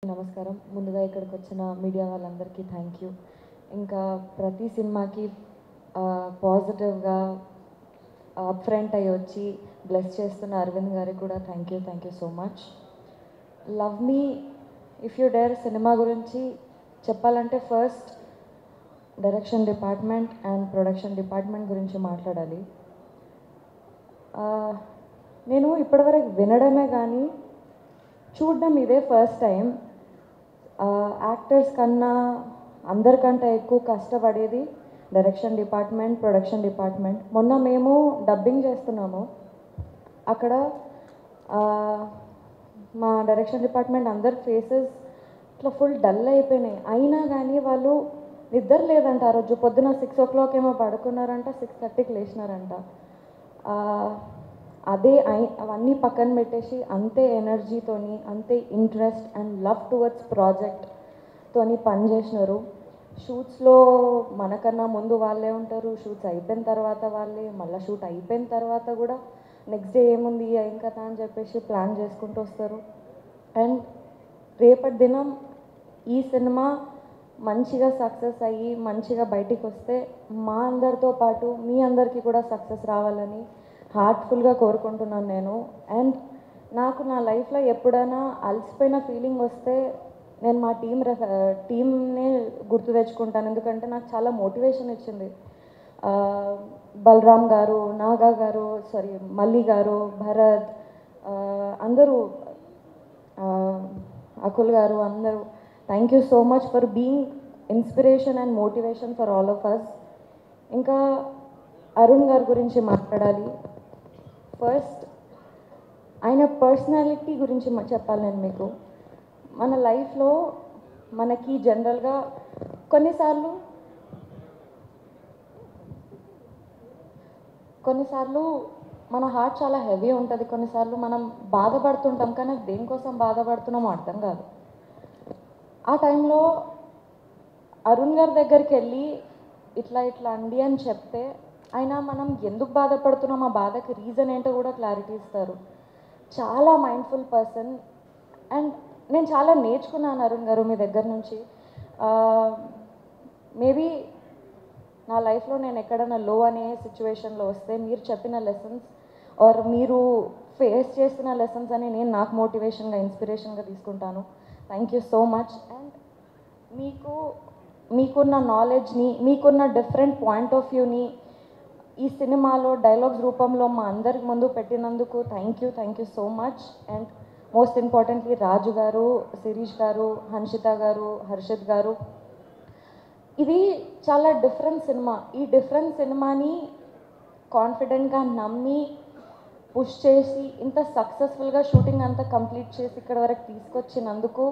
నమస్కారం. ముందుగా ఇక్కడికి వచ్చిన మీడియా వాళ్ళందరికీ థ్యాంక్ యూ. ఇంకా ప్రతి సినిమాకి పాజిటివ్గా అప్ ఫ్రంట్ అయ్యి వచ్చి బ్లెస్ చేస్తున్న అరవింద్ గారికి కూడా thank you so much. Love me if you dare cinema గురించి చెప్పాలంటే first direction department and production department గురించి మాట్లాడాలి. నేను ఇప్పటివరకు వినడమే కానీ చూడడం ఇదే ఫస్ట్ టైం. యాక్టర్స్ కన్నా అందరికంటే ఎక్కువ కష్టపడేది డైరెక్షన్ డిపార్ట్మెంట్, ప్రొడక్షన్ డిపార్ట్మెంట్. మొన్న మేము డబ్బింగ్ చేస్తున్నాము. అక్కడ మా డైరెక్షన్ డిపార్ట్మెంట్ అందరి ఫేసెస్ ఇట్లా ఫుల్ డల్ అయిపోయినాయి. అయినా కానీ వాళ్ళు నిద్ర లేదంట. ఆ రోజు పొద్దున 6 o'clock ఏమో పడుకున్నారంట, 6:30కి లేచినారంట. అవన్నీ పక్కన పెట్టేసి అంతే ఎనర్జీతోని, అంతే ఇంట్రెస్ట్ అండ్ లవ్ టువర్డ్స్ ప్రాజెక్ట్తోని పనిచేసినారు. షూట్స్లో మనకన్నా ముందు వాళ్ళే ఉంటారు, షూట్స్ అయిపోయిన తర్వాత వాళ్ళే, మళ్ళీ షూట్ అయిపోయిన తర్వాత కూడా నెక్స్ట్ డే ఏముంది ఏం కదా అని చెప్పేసి ప్లాన్ చేసుకుంటూ వస్తారు. అండ్ రేపటి దినం ఈ సినిమా మంచిగా సక్సెస్ అయ్యి మంచిగా బయటికి వస్తే మా అందరితో పాటు మీ అందరికీ కూడా సక్సెస్ రావాలని హార్ట్ఫుల్గా కోరుకుంటున్నాను నేను. అండ్ నాకు నా లైఫ్లో ఎప్పుడైనా అలసిపోయిన ఫీలింగ్ వస్తే నేను మా టీమ్నే గుర్తు తెచ్చుకుంటాను. ఎందుకంటే నాకు చాలా మోటివేషన్ ఇచ్చింది. బలరామ్ గారు, నాగా గారు, మల్లి గారు, భరత్, అందరూ, అకుల్ గారు, అందరూ thank you so much for being inspiration and motivation for all of us. ఇంకా అరుణ్ గారి గురించి మాట్లాడాలి. ఫస్ట్ ఆయన పర్సనాలిటీ గురించి చెప్పాలి నేను మీకు. మన లైఫ్లో మనకి జనరల్గా కొన్నిసార్లు మన హార్ట్ చాలా హెవీ ఉంటుంది. కొన్నిసార్లు మనం బాధపడుతుంటాం, కానీ దేనికోసం బాధపడుతున్నామో అర్థం కాదు. ఆ టైంలో అరుణ్ గారి దగ్గరికి వెళ్ళి ఇట్లా అండి అని చెప్తే ఆయన మనం ఎందుకు బాధపడుతున్నాం, ఆ బాధకి రీజన్ ఏంటో కూడా క్లారిటీ ఇస్తారు. చాలా మైండ్ఫుల్ పర్సన్. అండ్ నేను చాలా నేర్చుకున్నాను అరుణ్ గారు మీ దగ్గర నుంచి. మేబీ నా లైఫ్లో నేను ఎక్కడైనా లో అనే సిచ్యువేషన్లో వస్తే మీరు చెప్పిన లెసన్స్ ఆర్ మీరు ఫేస్ చేస్తున్న లెసన్స్ అని నేను నాకు మోటివేషన్గా, ఇన్స్పిరేషన్గా తీసుకుంటాను. Thank you so much. And మీకున్న నాలెడ్జ్ని, మీకున్న డిఫరెంట్ పాయింట్ ఆఫ్ వ్యూని ఈ సినిమాలో డైలాగ్స్ రూపంలో మా అందరికి ముందు పెట్టినందుకు thank you so much. And most importantly Raju garu, Shirish గారు, హన్షిత గారు, హర్షిత్ గారు. ఇది చాలా డిఫరెంట్ సినిమా. ఈ డిఫరెంట్ సినిమాని కాన్ఫిడెంట్గా నమ్మి పుష్ చేసి ఇంత సక్సెస్ఫుల్గా షూటింగ్ అంతా కంప్లీట్ చేసి ఇక్కడ వరకు తీసుకొచ్చినందుకు,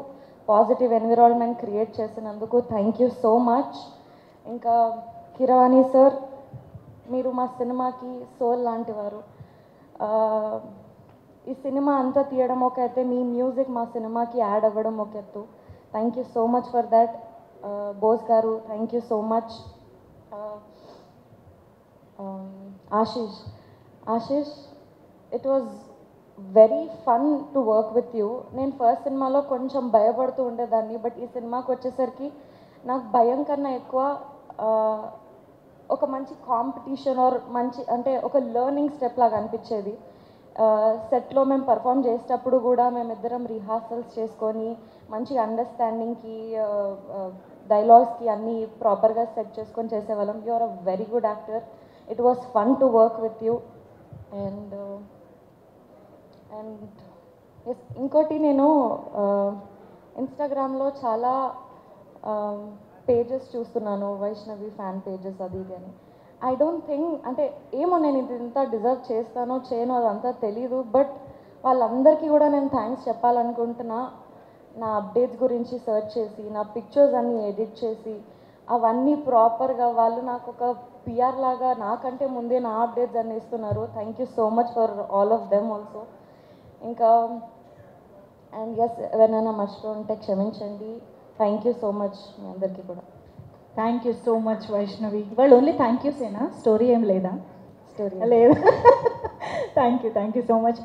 పాజిటివ్ ఎన్విరాన్మెంట్ క్రియేట్ చేసినందుకు థ్యాంక్ యూ సో మచ్. ఇంకా కిరవాణి సార్, మీరు మా సినిమాకి సోల్ లాంటి వారు. ఈ సినిమా అంతా తీయడం ఒక ఎత్తే, మీ మ్యూజిక్ మా సినిమాకి యాడ్ అవ్వడం ఒక ఎత్తు. Thank you so much for that. Bose garu thank you so much. Ashish, it was very fun to work with you. నేను ఫస్ట్ సినిమాలో కొంచెం భయపడుతూ ఉండేదాన్ని, బట్ ఈ సినిమాకి వచ్చేసరికి నాకు భయం కన్నా ఎక్కువ ఒక మంచి కాంపిటీషన్ ఆర్ మంచి అంటే ఒక లెర్నింగ్ స్టెప్ లాగా అనిపించేది. సెట్లో మేము పర్ఫామ్ చేసేటప్పుడు కూడా మేమిద్దరం రిహార్సల్స్ చేసుకొని మంచి అండర్స్టాండింగ్కి, డైలాగ్స్కి అన్నీ ప్రాపర్గా సెట్ చేసుకొని చేసేవాళ్ళం. You are a very good actor. It was fun to work with you. And ఇంకోటి, నేను ఇన్స్టాగ్రామ్లో చాలా పేజెస్ చూస్తున్నాను, వైష్ణవి ఫ్యాన్ పేజెస్ అది ఇది అని. ఐ డోంట్ థింక్, అంటే ఏమో నేను ఇంత డిజర్వ్ చేస్తానో చేయనో అదంతా తెలీదు, బట్ వాళ్ళందరికీ కూడా నేను థ్యాంక్స్ చెప్పాలనుకుంటున్నా. నా అప్డేట్స్ గురించి సెర్చ్ చేసి, నా పిక్చర్స్ అన్నీ ఎడిట్ చేసి, అవన్నీ ప్రాపర్గా వాళ్ళు నాకు ఒక పిఆర్ లాగా నాకంటే ముందే నా అప్డేట్స్ అన్నీ ఇస్తున్నారు. Thank you so much for all of them also. ఇంకా అండ్ ఎస్, ఎవరైనా మర్చిపో ఉంటే క్షమించండి. థ్యాంక్ యూ సో మచ్ మీ అందరికీ కూడా. Thank you so much Vaishnavi. ఇవాళ ఓన్లీ థ్యాంక్ యూసేనా, స్టోరీ ఏం లేదా? స్టోరీ లేదు. Thank you so much.